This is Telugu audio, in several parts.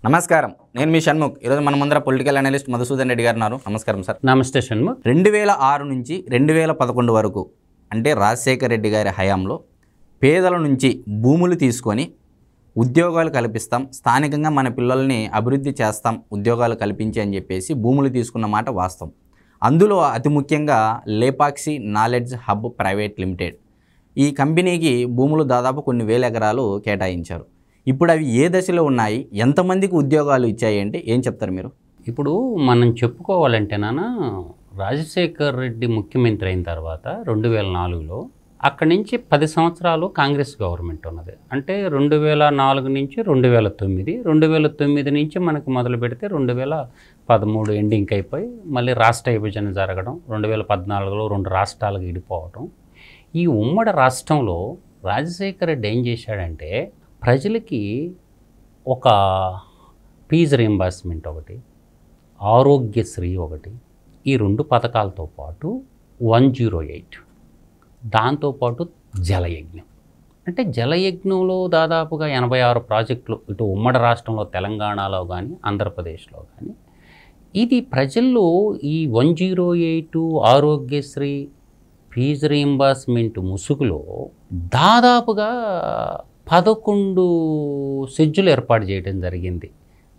నమస్కారం, నేను మీ షణ్ముఖ్. ఈరోజు మన ముందర పొలిటికల్ అనలిస్ట్ మధుసూదన్ రెడ్డి గారు ఉన్నారు. నమస్కారం సార్. నమస్తే షణ్ముఖ్. 2006 నుంచి 2011 వరకు అంటే రాజశేఖర రెడ్డి గారి హయాంలో పేదల నుంచి భూములు తీసుకొని ఉద్యోగాలు కల్పిస్తాం, స్థానికంగా మన పిల్లల్ని అభివృద్ధి చేస్తాం, ఉద్యోగాలు కల్పించి అని చెప్పేసి భూములు తీసుకున్న మాట వాస్తవం. అందులో అతి ముఖ్యంగా Lepakshi knowledge hub private limited ఈ కంపెనీకి భూములు దాదాపు కొన్ని వేల ఎకరాలు కేటాయించారు. ఇప్పుడు అవి ఏ దశలో ఉన్నాయి, ఎంతమందికి ఉద్యోగాలు ఇచ్చాయి అంటే ఏం చెప్తారు మీరు? ఇప్పుడు మనం చెప్పుకోవాలంటే రాజశేఖర్ రెడ్డి ముఖ్యమంత్రి అయిన తర్వాత 2004లో అక్కడి నుంచి 10 సంవత్సరాలు కాంగ్రెస్ గవర్నమెంట్ ఉన్నది. అంటే 2004 నుంచి 2009, 2009 నుంచి మనకు మొదలు పెడితే 2013 ఎండింగ్ అయిపోయి మళ్ళీ రాష్ట్ర విభజన జరగడం, 2014లో 2 రాష్ట్రాలకు విడిపోవడం. ఈ ఉమ్మడి రాష్ట్రంలో రాజశేఖర్ రెడ్డి ఏం చేశాడంటే ప్రజలకి ఒక ఫీజు రీయింబర్స్మెంట్ ఒకటి, ఆరోగ్యశ్రీ ఒకటి, ఈ 2 పథకాలతో పాటు 108, దాంతోపాటు జలయజ్ఞం. అంటే జలయజ్ఞంలో దాదాపుగా 86 ప్రాజెక్టులు ఇటు ఉమ్మడి రాష్ట్రంలో తెలంగాణలో కానీ ఆంధ్రప్రదేశ్లో కానీ ఇది ప్రజల్లో ఈ 108 ఆరోగ్యశ్రీ ఫీజు రీయింబర్స్మెంట్ ముసుగులో దాదాపుగా 11 సెడ్యూలు ఏర్పాటు చేయడం జరిగింది.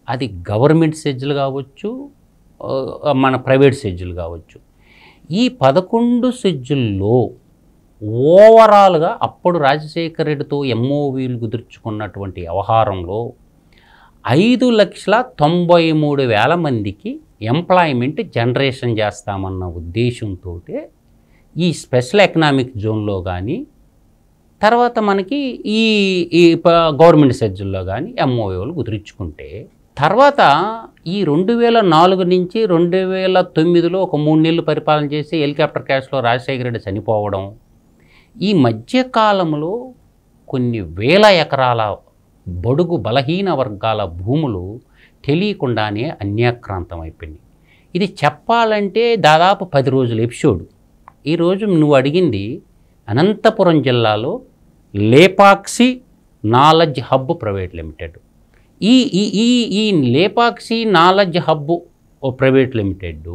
అది గవర్నమెంట్ సెడ్యూలు కావచ్చు, మన ప్రైవేట్ సెడ్యూలు కావచ్చు. ఈ 11 సెడ్యూల్లో ఓవరాల్గా అప్పుడు రాజశేఖర రెడ్డితో ఎంఓవీలు కుదుర్చుకున్నటువంటి వ్యవహారంలో 5,93,000 మందికి ఎంప్లాయ్మెంట్ జనరేషన్ చేస్తామన్న ఉద్దేశంతో ఈ స్పెషల్ ఎకనామిక్ జోన్లో కానీ తర్వాత మనకి ఈ గవర్నమెంట్ సెడ్యూల్లో కానీ ఎంఓఏలు కుదుర్చుకుంటే తర్వాత ఈ 2004 నుంచి 2009లో ఒక 3 నెలలు పరిపాలన చేసి హెలికాప్టర్ క్రాష్లో రాజశేఖర రెడ్డి చనిపోవడం, ఈ మధ్యకాలంలో కొన్ని వేల ఎకరాల బడుగు బలహీన వర్గాల భూములు తెలియకుండానే అన్యాక్రాంతం అయిపోయినాయి. ఇది చెప్పాలంటే దాదాపు 10 రోజుల ఎపిసోడ్. ఈరోజు నువ్వు అడిగింది అనంతపురం జిల్లాలో Lepakshi knowledge hub private limited. ఈ Lepakshi knowledge hub private limited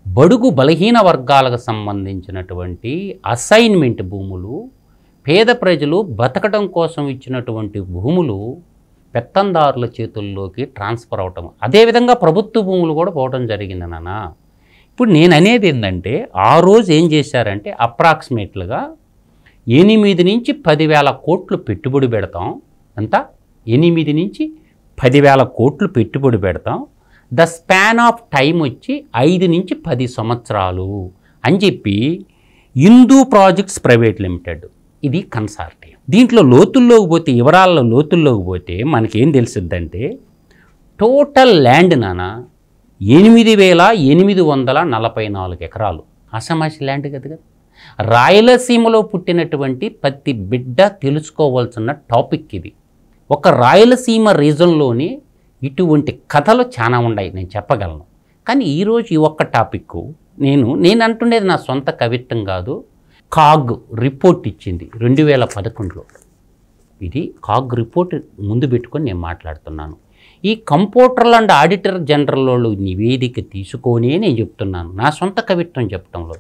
బడుగు బలహీన వర్గాలకు సంబంధించినటువంటి అసైన్మెంట్ భూములు, పేద ప్రజలు బతకడం కోసం ఇచ్చినటువంటి భూములు పెత్తందారుల చేతుల్లోకి ట్రాన్స్ఫర్ అవటం, అదేవిధంగా ప్రభుత్వ భూములు కూడా పోవడం జరిగింది నాన్న. ఇప్పుడు నేను అనేది ఏంటంటే ఆ రోజు ఏం చేశారంటే అప్రాక్సిమేట్లుగా 8 నుంచి 10,000 కోట్లు పెట్టుబడి పెడతాం. అంతా 8 నుంచి 10,000 కోట్లు పెట్టుబడి పెడతాం. ద స్పాన్ ఆఫ్ టైం వచ్చి 5 నుంచి 10 సంవత్సరాలు అని చెప్పి హిందూ ప్రాజెక్ట్స్ ప్రైవేట్ లిమిటెడ్ ఇది కన్సార్టియం. దీంట్లో లోతుల్లోకి పోతే, వివరాల్లో లోతుల్లోకి పోతే మనకేం తెలిసిద్దంటే టోటల్ ల్యాండ్ నాన్న 8,844 ఎకరాలు. అసమాసి ల్యాండ్ కదా. రాయలసీమలో పుట్టినటువంటి ప్రతి బిడ్డ తెలుసుకోవాల్సిన టాపిక్ ఇది. ఒక రాయలసీమ రీజన్లోని ఇటువంటి కథలు చాలా ఉన్నాయి, నేను చెప్పగలను. కానీ ఈరోజు ఈ ఒక్క టాపిక్ నేను అంటుండేది నా సొంత కవిత్వం కాదు. కాగ్ రిపోర్ట్ ఇచ్చింది 2011లో. ఇది కాగ్ రిపోర్ట్ ముందు పెట్టుకొని నేను మాట్లాడుతున్నాను. ఈ కంప్యూటర్లు అండ్ ఆడిటర్ జనరల్ నివేదిక తీసుకొనే నేను చెప్తున్నాను, నా సొంత కవిత్వం చెప్పడంలో.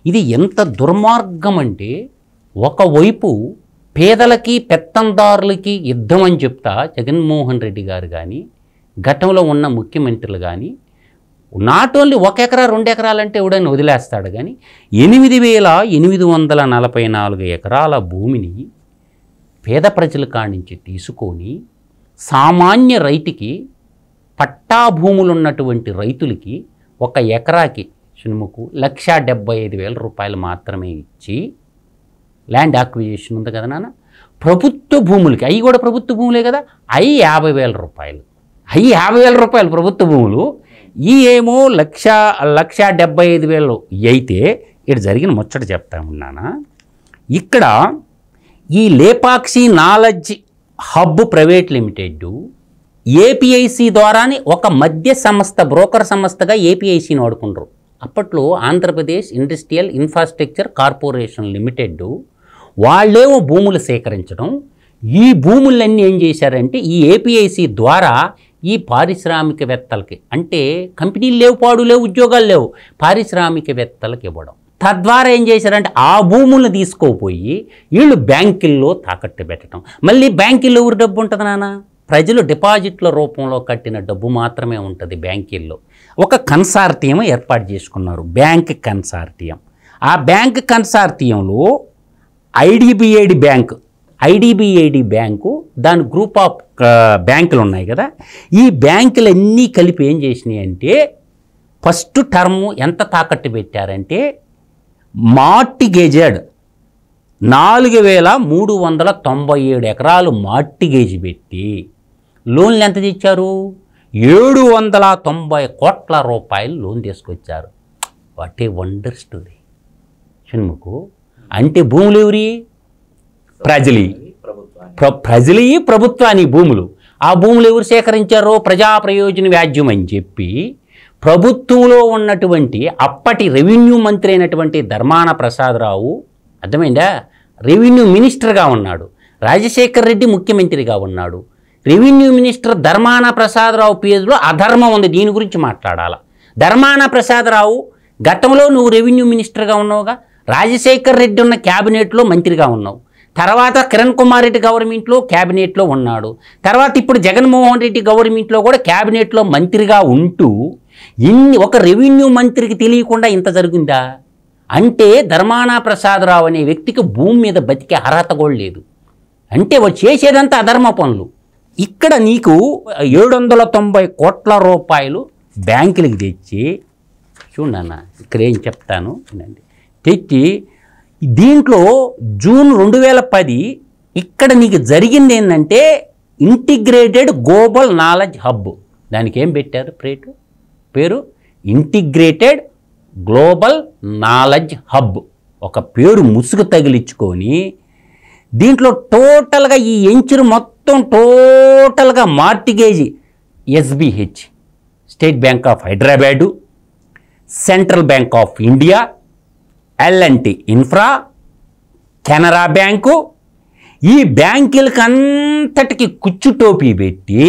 ఇది ఎంత దుర్మార్గం అంటే ఒకవైపు పేదలకి పెత్తందారులకి యుద్ధం అని చెప్తా జగన్మోహన్ రెడ్డి గారు కానీ గతంలో ఉన్న ముఖ్యమంత్రులు కానీ నాట్ ఓన్లీ 1 ఎకరా 2 ఎకరాలంటే ఎవడైనా వదిలేస్తాడు, కానీ 8,844 ఎకరాల భూమిని పేద ప్రజల కానించి తీసుకొని సామాన్య రైతుకి, పట్టా భూములు ఉన్నటువంటి రైతులకి 1 ఎకరాకి షణ్ముఖు 1,75,000 రూపాయలు మాత్రమే ఇచ్చి ల్యాండ్ అక్విజిషన్ ఉంది కదా నాన్న. ప్రభుత్వ భూములకి, అవి కూడా ప్రభుత్వ భూములే కదా, అవి 50,000 రూపాయలు. అవి 50,000 రూపాయలు ప్రభుత్వ భూములు. ఈ ఏమో 1,75,000 అయితే ఇక్కడ జరిగిన ముచ్చట చెప్తా ఉన్నానా. ఇక్కడ ఈ Lepakshi knowledge hub private limited APIIC ద్వారానే ఒక మధ్య సంస్థ, బ్రోకర్ సంస్థగా ఏపీఐసిని వాడుకుంటారు. అప్పట్లో Andhra Pradesh industrial infrastructure corporation limited వాళ్ళేమో భూములు సేకరించడం, ఈ భూములన్నీ ఏం చేశారంటే ఈ ఏపీఐసి ద్వారా ఈ పారిశ్రామికవేత్తలకి, అంటే కంపెనీలు లేవు, పాడు లేవు, ఉద్యోగాలు లేవు, పారిశ్రామికవేత్తలకు ఇవ్వడం. తద్వారా ఏం చేశారంటే ఆ భూములను తీసుకోపోయి వీళ్ళు బ్యాంకుల్లో తాకట్టు పెట్టడం. మళ్ళీ బ్యాంకుల్లో ఎవరు డబ్బు ఉంటుంది నాన్న? ప్రజలు డిపాజిట్ల రూపంలో కట్టిన డబ్బు మాత్రమే ఉంటుంది బ్యాంకుల్లో. ఒక కన్సార్టియం ఏర్పాటు చేసుకున్నారు, బ్యాంక్ కన్సార్టియం. ఆ బ్యాంక్ కన్సార్టియంలో ఐడిబిఐడి బ్యాంకు దాని గ్రూప్ ఆఫ్ బ్యాంకులు ఉన్నాయి కదా, ఈ బ్యాంకులన్నీ కలిపి ఏం చేసినాయి అంటే ఫస్ట్ టర్మ్ ఎంత తాకట్టు పెట్టారంటే మార్టిగేజెడ్ 4397 ఎకరాలు మార్టిగేజ్ పెట్టి లోన్లు ఎంత తెచ్చారు? 790 కోట్ల రూపాయలు లోన్ తీసుకొచ్చారు. వాట్ ఏ వండర్ స్టోరీ షణ్ముఖు. అంటే భూములు ఎవరి? ప్రజలీ ప్రభుత్వాన్ని భూములు. ఆ భూములు ఎవరు సేకరించారో ప్రజా ప్రయోజన వ్యాజ్యం అని చెప్పి ప్రభుత్వంలో ఉన్నటువంటి అప్పటి రెవెన్యూ మంత్రి అయినటువంటి ధర్మాన ప్రసాదరావు, అర్థమైందా, రెవెన్యూ మినిస్టర్గా ఉన్నాడు, రాజశేఖర్ రెడ్డి ముఖ్యమంత్రిగా ఉన్నాడు. రెవెన్యూ మినిస్టర్ ధర్మాన ప్రసాదరావు పేరులో అధర్మం ఉంది, దీని గురించి మాట్లాడాలి. ధర్మాన ప్రసాదరావు గతంలో నువ్వు రెవెన్యూ మినిస్టర్గా ఉన్నావుగా, రాజశేఖర్ రెడ్డి ఉన్న క్యాబినెట్లో మంత్రిగా ఉన్నావు, తర్వాత కిరణ్ కుమార్ రెడ్డి గవర్నమెంట్లో క్యాబినెట్లో ఉన్నాడు, తర్వాత ఇప్పుడు జగన్మోహన్ రెడ్డి గవర్నమెంట్లో కూడా క్యాబినెట్లో మంత్రిగా ఉంటూ ఒక రెవెన్యూ మంత్రికి తెలియకుండా ఇంత జరిగిందా? అంటే ధర్మాన ప్రసాదరావు అనే వ్యక్తికి భూమి మీద బతికే అర్హత కూడా లేదు. అంటే వాడు చేసేదంతా అధర్మ పనులు. ఇక్కడ నీకు 790 కోట్ల రూపాయలు బ్యాంకులకి తెచ్చి, చూడన్న ఇక్కడ ఏం చెప్తాను వినండి, తెచ్చి దీంట్లో జూన్ 2010 ఇక్కడ నీకు జరిగింది ఏంటంటే ఇంటిగ్రేటెడ్ గ్లోబల్ నాలెడ్జ్ హబ్. దానికి ఏం పెట్టారు పేరు? Integrated global knowledge hub. ఒక పేరు ముసుగు తగిలించుకొని దీంట్లో టోటల్గా ఈ ఎంచురు మొత్తం టోటల్గా mortgage SBH, state bank of Hyderabad, central bank of India, LNT infra, Canara bank, ఈ బ్యాంకులకి అంతటికి కుచ్చు టోపీ పెట్టి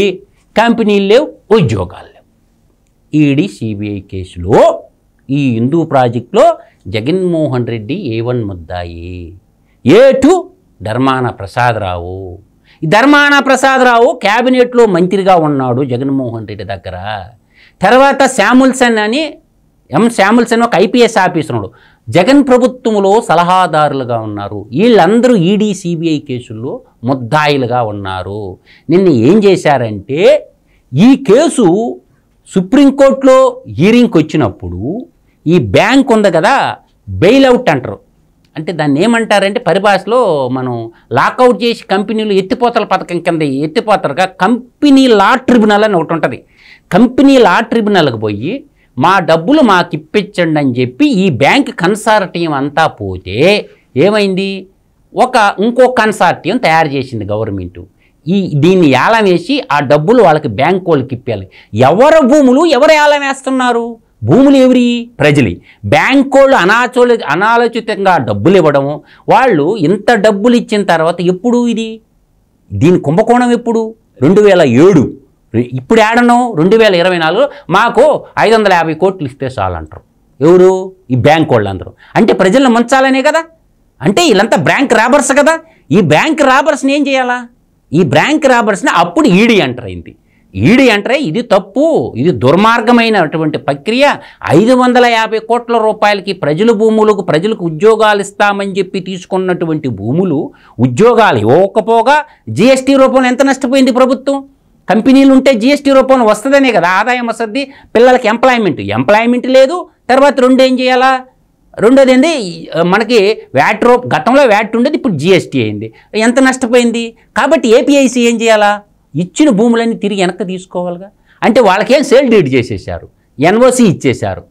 కంపెనీలు లేవు, ఉద్యోగాలు లేవు. ఈడీ సిబిఐ కేసులో ఈ హిందూ ప్రాజెక్టులో జగన్మోహన్ రెడ్డి A1 ముద్దాయి, A2 ధర్మాన ప్రసాదరావు. ఈ ధర్మాన ప్రసాదరావు క్యాబినెట్లో మంత్రిగా ఉన్నాడు జగన్మోహన్ రెడ్డి దగ్గర. తర్వాత శాముల్సన్ ఒక ఐపీఎస్ ఆఫీసరుడు జగన్ ప్రభుత్వంలో సలహాదారులుగా ఉన్నారు. వీళ్ళందరూ ఈడీ సిబిఐ కేసుల్లో ముద్దాయిలుగా ఉన్నారు. నిన్న ఏం చేశారంటే ఈ కేసు సుప్రీంకోర్టులో హీరింగ్కి వచ్చినప్పుడు ఈ బ్యాంక్ ఉంది కదా, బెయిల్అవుట్ అంటారు. అంటే దాన్ని ఏమంటారంటే పరిభాషలో మనం లాకౌట్ చేసి కంపెనీలు ఎత్తిపోతల పథకం కింద ఎత్తిపోతారుగా, కంపెనీ లా ట్రిబ్యునల్ అని ఒకటి ఉంటుంది. కంపెనీ లా ట్రిబ్యునల్కి పోయి మా డబ్బులు మాకు ఇప్పించండి అని చెప్పి ఈ బ్యాంక్ కన్సార్టియం అంతా పోతే ఏమైంది, ఇంకో కన్సార్టియం తయారు చేసింది గవర్నమెంటు. దీన్ని ఏలం వేసి ఆ డబ్బులు వాళ్ళకి బ్యాంక్ వాళ్ళకి ఇప్పాలి. ఎవరి భూములు ఎవరు ఏలం వేస్తున్నారు? భూములు ఎవరి? ప్రజలు. బ్యాంక్ వాళ్ళు అనాలోచితంగా డబ్బులు ఇవ్వడము, వాళ్ళు ఇంత డబ్బులు ఇచ్చిన తర్వాత ఎప్పుడు దీని కుంభకోణం ఎప్పుడు? 2007. ఇప్పుడు ఏడనో 2024 మాకు 550 కోట్లు ఇస్తే చాలంటారు. ఎవరు? ఈ బ్యాంక్ వాళ్ళందరూ. అంటే ప్రజలను ముంచాలనే కదా. అంటే వీళ్ళంతా బ్యాంక్ రాబర్స్ కదా. ఈ బ్యాంక్ రాబర్స్ని ఏం చేయాలా? ఈ బ్యాంక్ రాబర్స్ని అప్పుడు ఈడీ ఎంటర్ అయింది. ఈడీ ఎంటర్ అయ్యి ఇది తప్పు, ఇది దుర్మార్గమైనటువంటి ప్రక్రియ, 550 కోట్ల రూపాయలకి ప్రజలకు ఉద్యోగాలు ఇస్తామని చెప్పి తీసుకున్నటువంటి భూములు ఉద్యోగాలు ఇవ్వకపోగా జిఎస్టీ రూపంలో ఎంత నష్టపోయింది ప్రభుత్వం? కంపెనీలు ఉంటే జిఎస్టీ రూపంలో వస్తుందనే కదా ఆదాయం వస్తుంది, పిల్లలకి ఎంప్లాయ్మెంట్ లేదు. తర్వాత ఏం చేయాలా? రెండోది ఏంది, మనకి గతంలో వ్యాట్ ఉండేది, ఇప్పుడు జిఎస్టీ అయింది. ఎంత నష్టపోయింది? కాబట్టి ఏపీఐసి ఏం చేయాలా? ఇచ్చిన భూములన్నీ తిరిగి వెనక్కి తీసుకోవాలిగా. అంటే వాళ్ళకేం సేల్ డీడ్ చేసేసారు, ఎన్ఓసి ఇచ్చేశారు.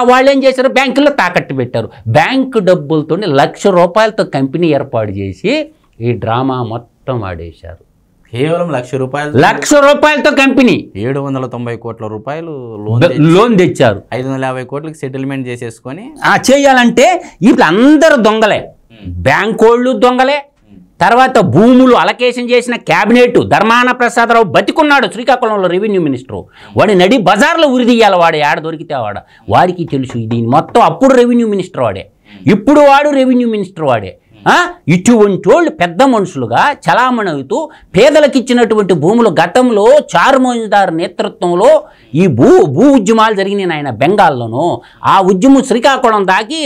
వాళ్ళు ఏం చేశారు? బ్యాంకుల్లో తాకట్టు పెట్టారు. బ్యాంకు డబ్బులతో ₹1,00,000 కంపెనీ ఏర్పాటు చేసి ఈ డ్రామా మొత్తం ఆడేశారు. కేవలం ₹1,00,000 కంపెనీ 790 కోట్ల రూపాయలు లోన్ తెచ్చారు. 550 కోట్లకి సెటిల్మెంట్ చేసేసుకొని చేయాలంటే ఇప్పుడు అందరూ దొంగలే. బ్యాంక్ వాళ్ళు దొంగలే, తర్వాత భూములు అలకేషన్ చేసిన క్యాబినెట్ ధర్మాన ప్రసాదరావు బతికున్నాడు శ్రీకాకుళంలో రెవెన్యూ మినిస్టరు. వాడి నడి బజార్లో ఉరిదీయాలి, వాడు ఏడ దొరికితే వాడికి తెలుసు. ఇది మొత్తం అప్పుడు రెవెన్యూ మినిస్టర్ వాడే, ఇప్పుడు వాడు రెవెన్యూ మినిస్టర్ వాడే. ఇటువంటి వాళ్ళు పెద్ద మనుషులుగా చలామణి అవుతూ పేదలకు ఇచ్చినటువంటి భూములు గతంలో చారుమోజుదార్ నేతృత్వంలో ఈ భూ ఉద్యమాలు జరిగినాయి ఆయన బెంగాల్లోనూ. ఆ ఉద్యమం శ్రీకాకుళం దాకి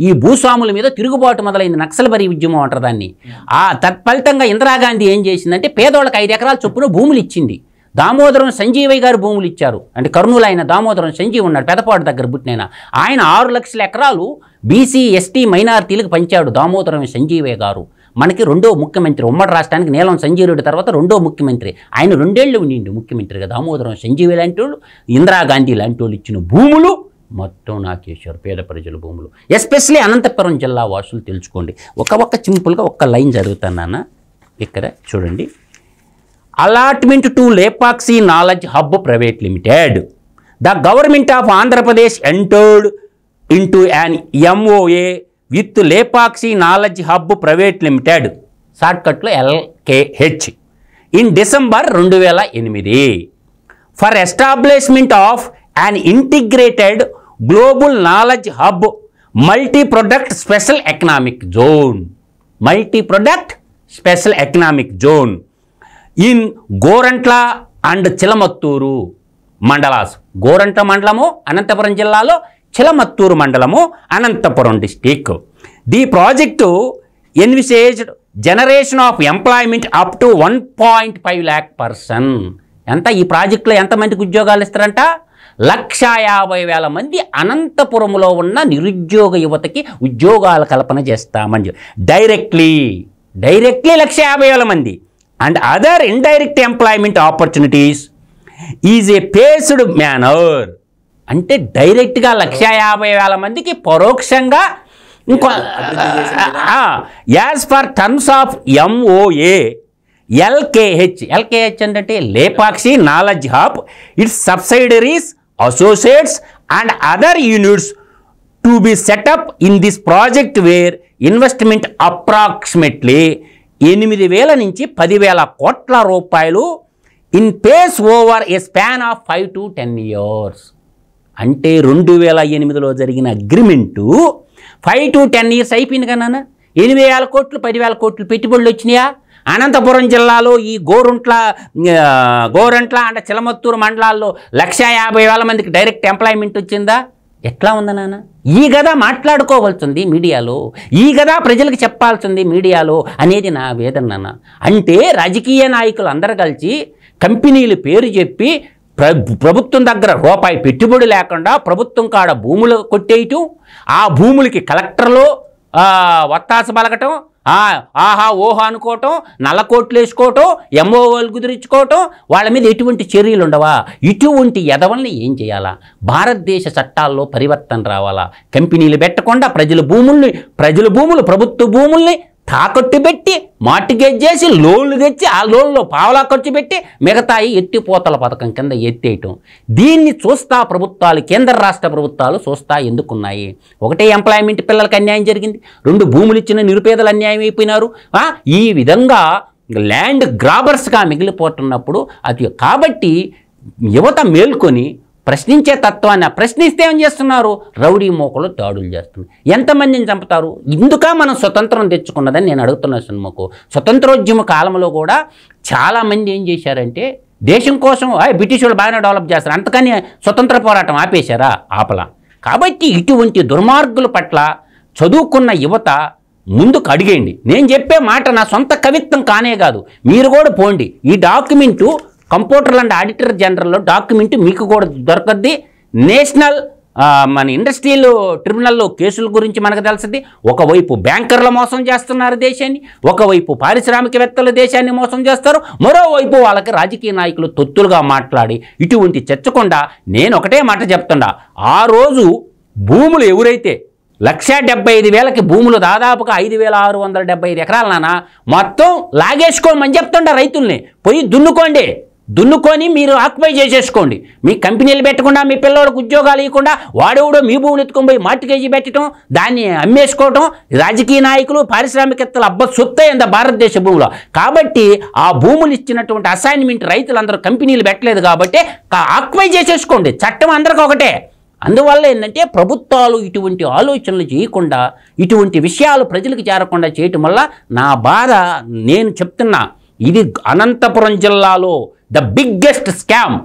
ఈ భూస్వాముల మీద తిరుగుబాటు మొదలైంది, నక్సల్బరీ ఉద్యమం అంటారు దాన్ని. ఆ తత్ఫలితంగా ఇందిరాగాంధీ ఏం చేసిందంటే పేదోళ్ళకి 5 ఎకరాల చొప్పున భూములు ఇచ్చింది. దామోదరం సంజీవయ్య గారు భూములు ఇచ్చారు. అంటే కర్నూలు ఆయన దామోదరం సంజీవ్ ఉన్నాడు, పెదపాటు దగ్గర పుట్టిన ఆయన 6 లక్షల ఎకరాలు బీసీ ఎస్టీ మైనారిటీలకు పంచాడు దామోదరం సంజీవయ్య గారు. మనకి 2వ ముఖ్యమంత్రి, ఉమ్మడి రాష్ట్రానికి నీలం సంజీవ్ రెడ్డి తర్వాత 2వ ముఖ్యమంత్రి. ఆయన 2 ఏళ్ళు ఉండిండు ముఖ్యమంత్రిగా. దామోదరం సంజీవయ్య లాంటి వాళ్ళు, ఇందిరాగాంధీ లాంటి వాళ్ళు ఇచ్చిన భూములు మొత్తం నాకేశారు, పేద ప్రజల భూములు. ఎస్పెషలీ అనంతపురం జిల్లా వాసులు తెలుసుకోండి. ఒక్క సింపుల్గా ఒక్క లైన్ చదువుతాను ఇక్కడ చూడండి. Allotment to Lepaksy Knowledge Hub Private Limited. The government of Andhra Pradesh entered into an MOA with Lepaksy Knowledge Hub Private Limited, shortcut lo LKH, in December 2008 for establishment of an integrated global knowledge hub multi-product special economic zone. Multi-product special economic zone in Gorantla and Chilamathur mandals. Gorantla మండలము అనంతపురం జిల్లాలో, చిలమత్తూరు మండలము Anantapuram district. The project envisaged generation of employment up to 1.5 lakh person. ఎంత ఈ ప్రాజెక్టులో ఎంతమందికి ఉద్యోగాలు ఇస్తారంట? 1,50,000 మంది అనంతపురంలో ఉన్న నిరుద్యోగ యువతకి ఉద్యోగాల కల్పన చేస్తామని. డైరెక్ట్లీ 1,50,000 మంది. And other indirect employment opportunities is a paced manner. అంటే డైరెక్ట్గా 1,50,000 మందికి పరోక్షంగా ఇంకో as per terms of MOA LKH అంటే Lepakshi knowledge hub, its subsidiaries, associates and other units to be set up in this project where investment approximately 8,000 నుంచి 10,000 కోట్ల రూపాయలు in phase over a span of 5 to 10 years. అంటే 2008లో జరిగిన అగ్రిమెంటు 5 to 10 years అయిపోయింది కదా. 8,000 కోట్లు 10,000 కోట్లు పెట్టుబడులు వచ్చినాయా? అనంతపురం జిల్లాలో ఈ గోరంట్ల అంటే చిలమత్తూరు మండలాల్లో 1,50,000 మందికి డైరెక్ట్ ఎంప్లాయ్మెంట్ వచ్చిందా? ఎట్లా ఉందా నాన్న? ఈ కదా మాట్లాడుకోవాల్సింది మీడియాలో, ఈ కదా ప్రజలకు చెప్పాల్సింది మీడియాలో అనేది నా వేదన నాన్న. అంటే రాజకీయ నాయకులు అందరూ కలిసి కంపెనీల పేరు చెప్పి ప్రభుత్వం దగ్గర రూపాయి పెట్టుబడి లేకుండా ప్రభుత్వం కాడ భూములు కొట్టేయటం, ఆ భూములకి కలెక్టర్లు వత్తాసు బలగటం, ఆహా ఓహో అనుకోవటం, నల్లకోట్లు వేసుకోవటం, MOOలు కుదిరించుకోవటం, వాళ్ళ మీద ఎటువంటి చర్యలు ఉండవా? ఇటువంటి ఎదవల్ని ఏం చేయాలా? భారతదేశ చట్టాల్లో పరివర్తన రావాలా? కంపెనీలు పెట్టకుండా ప్రజల భూములు ప్రభుత్వ భూముల్ని తాకట్టు పెట్టి మార్టిగేజ్ చేసి లోన్లు తెచ్చి ఆ లోన్లో పావలా ఖర్చు పెట్టి మిగతాయి ఎత్తిపోతల పథకం కింద ఎత్తేయటం. దీన్ని చూస్తా ప్రభుత్వాలు, కేంద్ర రాష్ట్ర ప్రభుత్వాలు చూస్తా ఎందుకున్నాయి? ఒకటే ఎంప్లాయ్మెంట్ పిల్లలకు అన్యాయం జరిగింది, 2 భూములు ఇచ్చిన నిరుపేదలు అన్యాయం అయిపోయినారు. ఈ విధంగా ల్యాండ్ గ్రాబర్స్గా మిగిలిపోతున్నప్పుడు అది కాబట్టి యువత మేల్కొని ప్రశ్నించే తత్వాన్ని ప్రశ్నిస్తే ఏం చేస్తున్నారు? రౌడీ మోకలు దాడులు చేస్తున్నారు. ఎంతమందిని చంపుతారు? ఇందుక మనం స్వతంత్రం తెచ్చుకున్నదని నేను అడుగుతున్నాను సినిమాకు. స్వతంత్రోద్యమ కాలంలో కూడా చాలామంది ఏం చేశారంటే దేశం కోసం బ్రిటిష్ వాళ్ళు బాగానే డెవలప్ చేస్తారు, అంతకని స్వతంత్ర పోరాటం ఆపేశారా? ఆపలా. కాబట్టి ఇటువంటి దుర్మార్గుల పట్ల చదువుకున్న యువత ముందుకు అడిగేయండి. నేను చెప్పే మాట నా సొంత కవిత్వం కానే కాదు, మీరు కూడా పోండి. ఈ డాక్యుమెంటు కంప్యూటర్ అండ్ ఆడిటర్ జనరల్లో డాక్యుమెంట్ మీకు కూడా దొరకద్ది. నేషనల్ మన ఇండస్ట్రియల్ ట్రిబ్యునల్లో కేసుల గురించి మనకు తెలుస్తుంది. ఒకవైపు బ్యాంకర్ల మోసం చేస్తున్నారు దేశాన్ని, ఒకవైపు పారిశ్రామికవేత్తలు దేశాన్ని మోసం చేస్తారు, మరోవైపు వాళ్ళకి రాజకీయ నాయకులు తొత్తులుగా మాట్లాడి ఇటువంటి చర్చకుండా నేను ఒకటే మాట చెప్తున్నా. ఆ రోజు భూములు ఎవరైతే 1,75,000కి భూములు దాదాపుగా 5,675 ఎకరాలు నాన్న మొత్తం లాగేసుకోమని చెప్తుండ రైతుల్ని, పోయి దున్నుకోండి, దున్నుకొని మీరు ఆక్యుపై చేసేసుకోండి. మీ కంపెనీలు పెట్టకుండా, మీ పిల్లవాడికి ఉద్యోగాలు ఇవ్వకుండా, వాడెవడో మీ భూములు ఎత్తుకొని పోయి మార్టిగేజీ పెట్టడం, దాన్ని అమ్మేసుకోవటం, రాజకీయ నాయకులు, పారిశ్రామికవేత్తలు సొత్తే అంత భారతదేశ భూమిలో. కాబట్టి ఆ భూములు ఇచ్చినటువంటి అసైన్మెంట్ రైతులందరూ కంపెనీలు పెట్టలేదు కాబట్టి ఆక్యుపై చేసేసుకోండి. చట్టం అందరికీ ఒకటే. అందువల్ల ఏంటంటే ప్రభుత్వాలు ఇటువంటి ఆలోచనలు చేయకుండా, ఇటువంటి విషయాలు ప్రజలకు చేరకుండా చేయటం వల్ల నా బాధ. నేను చెప్తున్నా, ఇది అనంతపురం జిల్లాలో ద బిగ్గెస్ట్ స్కామ్.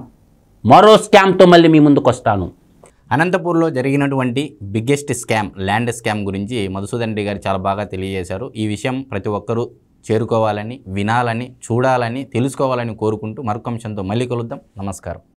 మరో స్కామ్తో మళ్ళీ మీ ముందుకు వస్తాను. అనంతపూర్లో జరిగినటువంటి బిగ్గెస్ట్ స్కామ్, ల్యాండ్ స్కామ్ గురించి మధుసూదన్ రెడ్డి గారు చాలా బాగా తెలియజేశారు. ఈ విషయం ప్రతి ఒక్కరూ చేరుకోవాలని, వినాలని, చూడాలని, తెలుసుకోవాలని కోరుకుంటూ మరొక అంశంతో మళ్ళీ కలుద్దాం. నమస్కారం.